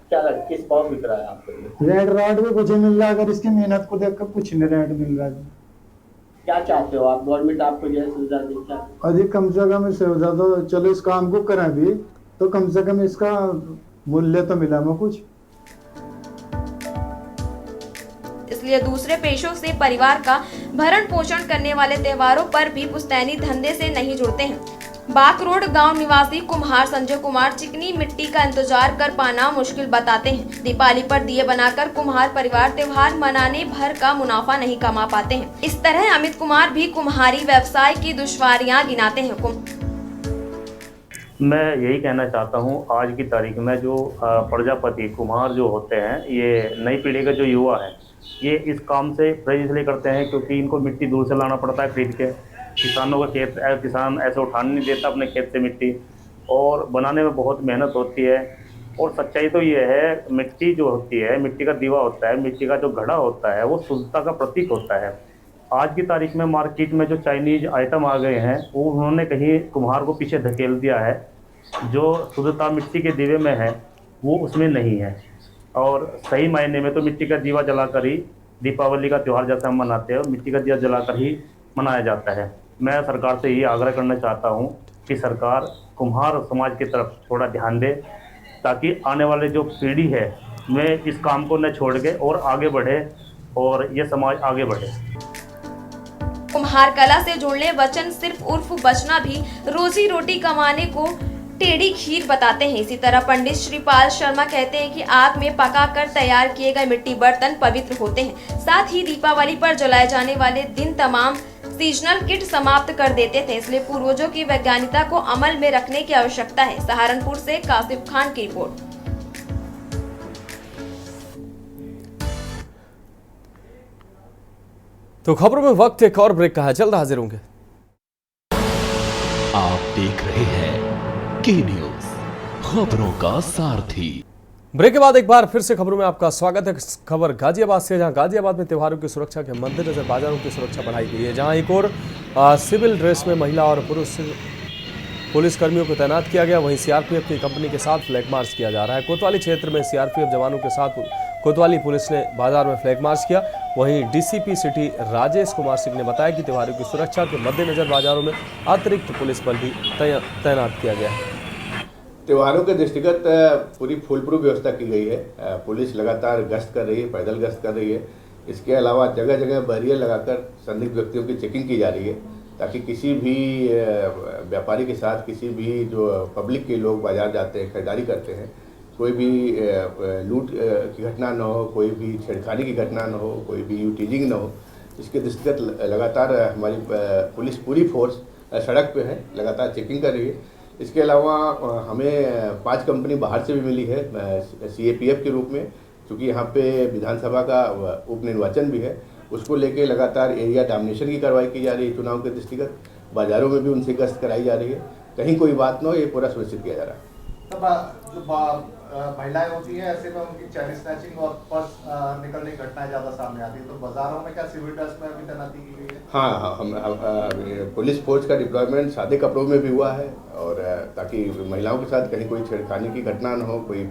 क्या लग किस भाव बिक रहा है आपको? रेट राट भी कुछ नहीं मिल रहा, अगर इसकी मेहनत को देखकर कुछ नहीं रेट मिल रहा है। क्या चाहते हो आप, गवर्नमेंट आपको जो है सुविधा दे? क्या अजी कम से कम सुविधा तो चलो, इस काम को करें भी तो कम से कम इसका मूल्य तो मिला हमें कुछ। इसलिए दूसरे पेशों से परिवार का भरण पोषण करने वाले त्योहारों पर भी पुश्तैनी धंधे से नहीं जुड़ते हैं। बाकरोड गांव निवासी कुम्हार संजय कुमार चिकनी मिट्टी का इंतजार कर पाना मुश्किल बताते हैं। दीपावली पर दिए बनाकर कुम्हार परिवार त्योहार मनाने भर का मुनाफा नहीं कमा पाते हैं। इस तरह अमित कुमार भी कुम्हारी व्यवसाय की दुश्वारियां गिनाते हैं। मैं यही कहना चाहता हूं, आज की तारीख में जो प्रजापति कुम्हार जो होते हैं, ये नई पीढ़ी का जो युवा है, ये इस काम से प्रेरित इसलिए करते हैं क्योंकि इनको मिट्टी दूर से लाना पड़ता है खरीद के। किसानों का खेत, किसान ऐसे उठाने नहीं देता अपने खेत से मिट्टी, और बनाने में बहुत मेहनत होती है। और सच्चाई तो ये है, मिट्टी जो होती है, मिट्टी का दीवा होता है, मिट्टी का जो घड़ा होता है, वो शुद्धता का प्रतीक होता है। आज की तारीख में मार्केट में जो चाइनीज आइटम आ गए हैं, वो उन्होंने कहीं कुम्हार को पीछे धकेल दिया है। जो शुद्धता मिट्टी के दीवे में है वो उसमें नहीं है। और सही मायने में तो मिट्टी का दीवा जलाकर ही दीपावली का त्यौहार जैसा हम मनाते हैं, मिट्टी का दीवा जलाकर ही मनाया जाता है। मैं सरकार से ये आग्रह करना चाहता हूँ कि सरकार कुम्हार समाज की तरफ थोड़ा ध्यान दे, ताकि आने वाले जो पीढ़ी है वे इस काम को न छोड़ के और आगे बढ़े और ये समाज आगे बढ़े। कुम्हार कला से जुड़ने वचन सिर्फ उर्फ बचना भी रोजी रोटी कमाने को टेढ़ी खीर बताते हैं। इसी तरह पंडित श्रीपाल शर्मा कहते हैं कि आग में पकाकर तैयार किए गए मिट्टी बर्तन पवित्र होते हैं। साथ ही दीपावली पर जलाए जाने वाले दिन तमाम सीजनल किट समाप्त कर देते थे। इसलिए पूर्वजों की वैज्ञानिकता को अमल में रखने की आवश्यकता है। सहारनपुर से कासिफ खान की रिपोर्ट। तो खबरों में वक्त एक और ब्रेक का है, जल्द हाजिर होंगे। आप देख रहे हैं के न्यूज, खबरों का सारथी। ब्रेक के बाद एक बार फिर से खबरों में आपका स्वागत है। खबर गाजियाबाद से, जहां गाजियाबाद में त्योहारों की सुरक्षा के मद्देनजर बाजारों की सुरक्षा बढ़ाई गई है। जहां एक और सिविल ड्रेस में महिला और पुरुष पुलिसकर्मियों को तैनात किया गया, वहीं सीआरपीएफ की कंपनी के साथ फ्लैग मार्च किया जा रहा है। कोतवाली क्षेत्र में सीआरपीएफ जवानों के साथ कोतवाली पुलिस ने बाजार में फ्लैग मार्च किया। वहीं डीसीपी सिटी राजेश कुमार सिंह ने बताया कि त्योहारों की सुरक्षा के मद्देनजर बाजारों में अतिरिक्त पुलिस बल भी तैनात किया गया है। त्योहारों के दृष्टिगत पूरी फुल प्रूफ व्यवस्था की गई है। पुलिस लगातार गश्त कर रही है, पैदल गश्त कर रही है। इसके अलावा जगह जगह बैरियर लगाकर संदिग्ध व्यक्तियों की चेकिंग की जा रही है, ताकि किसी भी व्यापारी के साथ, किसी भी जो पब्लिक के लोग बाजार जाते हैं, खरीदारी करते हैं, कोई भी लूट की घटना न हो, कोई भी छेड़खानी की घटना न हो, कोई भी टीजिंग न हो। इसके दृष्टिगत लगातार हमारी पुलिस पूरी फोर्स सड़क पे है, लगातार चेकिंग कर रही है। इसके अलावा हमें 5 कंपनी बाहर से भी मिली है सीएपीएफ के रूप में, क्योंकि यहाँ पे विधानसभा का उपनिर्वाचन भी है। उसको लेके लगातार एरिया डोमिनेशन की कार्रवाई की जा रही है। चुनाव के दृष्टिगत बाजारों में भी उनसे गश्त कराई जा रही है, कहीं कोई बात न हो, ये पूरा सुनिश्चित किया जा रहा है। जो महिलाएं होती हैं, ऐसे में उनकी चैन स्नैचिंग और पर्स निकलने की घटनाएं ज़्यादा सामने आती है, तो बाजारों में क्या सिविल ड्रेस में भी तैनाती की गई है? हाँ, हम पुलिस फोर्स का डिप्लॉयमेंट सादे कपड़ों में भी हुआ है, और ताकि महिलाओं के साथ कहीं कोई छेड़खानी की घटना न हो, कोई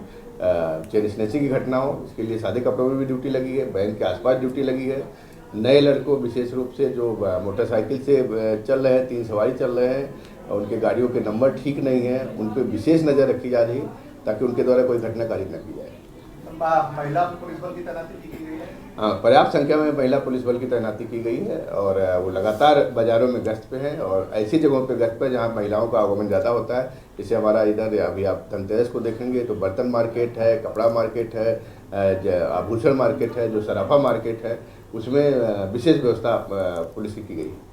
चेन स्नैचिंग की घटना हो, इसके लिए सादे कपड़ों में भी ड्यूटी लगी है। बैंक के आसपास ड्यूटी लगी है। नए लड़कों विशेष रूप से जो मोटरसाइकिल से चल रहे हैं, 3 सवारी चल रहे हैं, उनके गाड़ियों के नंबर ठीक नहीं है, उन पर विशेष नज़र रखी जा रही है, ताकि उनके द्वारा कोई घटना कारित न की जाए। महिला पुलिस बल की तैनाती की गई है? हाँ, पर्याप्त संख्या में महिला पुलिस बल की तैनाती की गई है और वो लगातार बाजारों में गश्त पे हैं और ऐसी जगहों पे गश्त पे जहाँ महिलाओं का आगमन ज़्यादा होता है। जैसे हमारा इधर अभी आप धनतेरस को देखेंगे तो बर्तन मार्केट है, कपड़ा मार्केट है, आभूषण मार्केट है, जो सराफा मार्केट है, उसमें विशेष व्यवस्था पुलिस की गई है।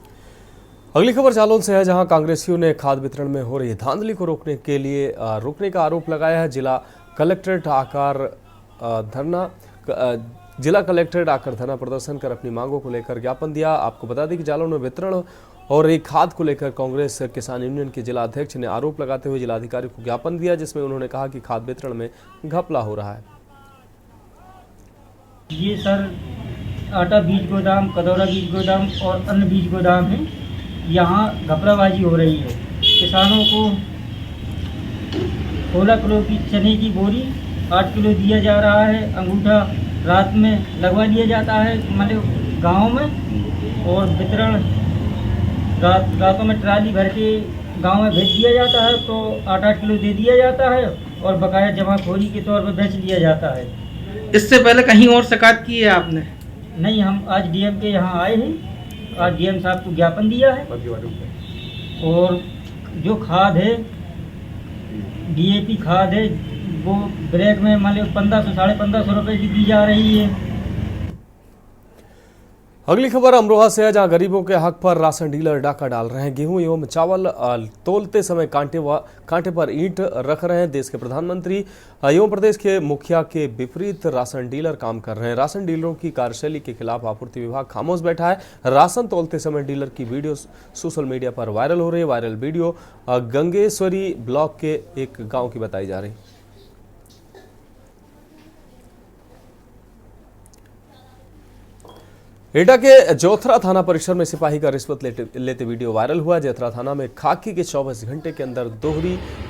अगली खबर जालौन से है, जहां कांग्रेसियों ने खाद वितरण में हो रही धांधली को रोकने का आरोप लगाया है। जिला कलेक्ट्रेट आकर धरना प्रदर्शन कर अपनी मांगों को लेकर ज्ञापन दिया। आपको बता दें कि जालौन में वितरण और एक खाद को लेकर कांग्रेस किसान यूनियन के जिला अध्यक्ष ने आरोप लगाते हुए जिलाधिकारी को ज्ञापन दिया, जिसमें उन्होंने कहा कि खाद वितरण में घपला हो रहा है। ये सर आटा बीज गोदाम, कदौरा बीज गोदाम और अन्य बीज गोदाम है, यहाँ घपलाबाजी हो रही है। किसानों को 16 किलो की चने की बोरी 8 किलो दिया जा रहा है। अंगूठा रात में लगवा लिया जाता है मतलब गाँव में, और वितरण रातों में ट्राली भर के गाँव में भेज दिया जाता है, तो 8-8 किलो दे दिया जाता है और बकाया जमाखोरी के तौर पर बेच लिया जाता है। इससे पहले कहीं और शिकायत की है आपने? नहीं, हम आज डीएम के यहाँ आए हैं, आज डीएम साहब को ज्ञापन दिया है। और जो खाद है, डीएपी खाद है, वो ब्रेक में मान लो 1500 साढ़े 1500 रुपये की दी जा रही है। अगली खबर अमरोहा से है, जहां गरीबों के हक पर राशन डीलर डाका डाल रहे हैं। गेहूं एवं चावल तोलते समय कांटे पर ईंट रख रहे हैं। देश के प्रधानमंत्री एवं प्रदेश के मुखिया के विपरीत राशन डीलर काम कर रहे हैं। राशन डीलरों की कार्यशैली के खिलाफ आपूर्ति विभाग खामोश बैठा है। राशन तोलते समय डीलर की वीडियो सोशल मीडिया पर वायरल हो रही है। वायरल वीडियो गंगेश्वरी ब्लॉक के एक गाँव की बताई जा रही है। एटा के जोथरा थाना परिसर में सिपाही का रिश्वत लेते वीडियो वायरल हुआ। जोथरा थाना में खाकी के 24 घंटे के अंदर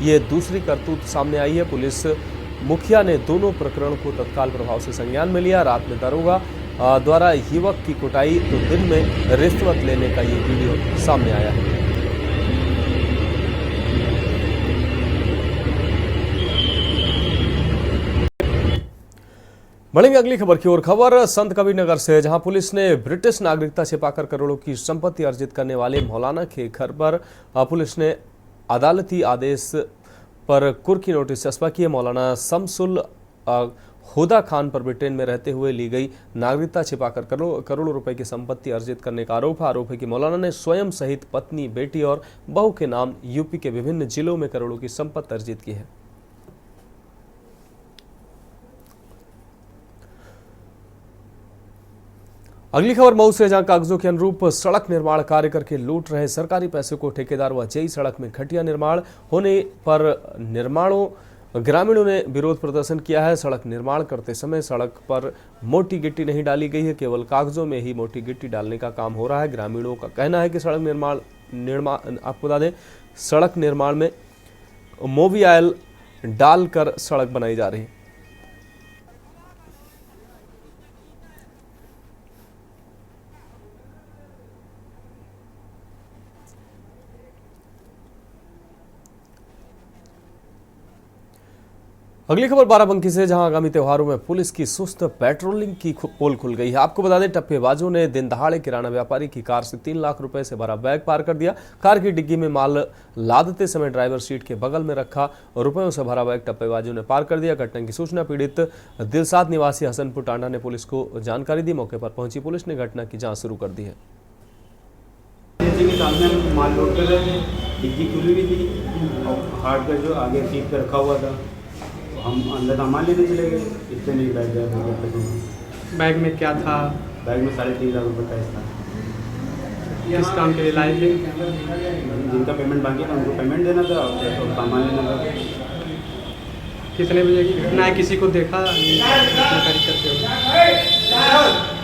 ये दूसरी करतूत सामने आई है। पुलिस मुखिया ने दोनों प्रकरण को तत्काल प्रभाव से संज्ञान में लिया। रात में दरोगा द्वारा युवक की कुटाई तो दिन में रिश्वत लेने का ये वीडियो सामने आया है। बढ़ेंगे अगली खबर की ओर। खबर संत कबीर नगर से, जहां पुलिस ने ब्रिटिश नागरिकता छिपाकर करोड़ों की संपत्ति अर्जित करने वाले मौलाना के घर पर पुलिस ने अदालती आदेश पर कुर्की नोटिस चस्पा किए। मौलाना शमसुल हुदा खान पर ब्रिटेन में रहते हुए ली गई नागरिकता छिपाकर करोड़ों रुपए की संपत्ति अर्जित करने का आरोप है कि मौलाना ने स्वयं सहित पत्नी, बेटी और बहू के नाम यूपी के विभिन्न जिलों में करोड़ों की संपत्ति अर्जित की है। अगली खबर मऊ से, जहां कागजों के अनुरूप सड़क निर्माण कार्य करके लूट रहे सरकारी पैसे को ठेकेदार व जेई सड़क में घटिया निर्माण होने पर ग्रामीणों ने विरोध प्रदर्शन किया है। सड़क निर्माण करते समय सड़क पर मोटी गिट्टी नहीं डाली गई है, केवल कागजों में ही मोटी गिट्टी डालने का काम हो रहा है। ग्रामीणों का कहना है कि सड़क निर्माण आपको बता दें, सड़क निर्माण में मोबियाइल डालकर सड़क बनाई जा रही है। अगली खबर बाराबंकी से, जहां आगामी त्योहारों में पुलिस की सुस्त पेट्रोलिंग की पोल खुल गई है। आपको बता दें, टप्पेबाजों ने दिन दहाड़े किराना व्यापारी की कार से 3 लाख रुपए से भरा बैग पार कर दिया। कार की डिग्गी में माल लादते समय ड्राइवर सीट के बगल में रखा रुपयों से भरा बैग टप्पेबाजों ने पार कर दिया। घटना की सूचना पीड़ित दिलसाद निवासी हसनपुर टांडा ने पुलिस को जानकारी दी। मौके पर पहुंची पुलिस ने घटना की जाँच शुरू कर दी है। माल लोड कर रहे थे, डिग्गी खुली हुई थी और हार्ड का जो आगे सीट पर रखा हुआ था, हम अंदर सामान लेने चले गए। इतने नहीं बैग गए। बैग में क्या था? बैग में 3.5 लाख रुपये कैश था। किस काम के लिए लाए थे? जिनका पेमेंट बाकी था उनको पेमेंट देना था और सामान लेना था। कितने बजे की घटना है? किसी को देखा करते हो?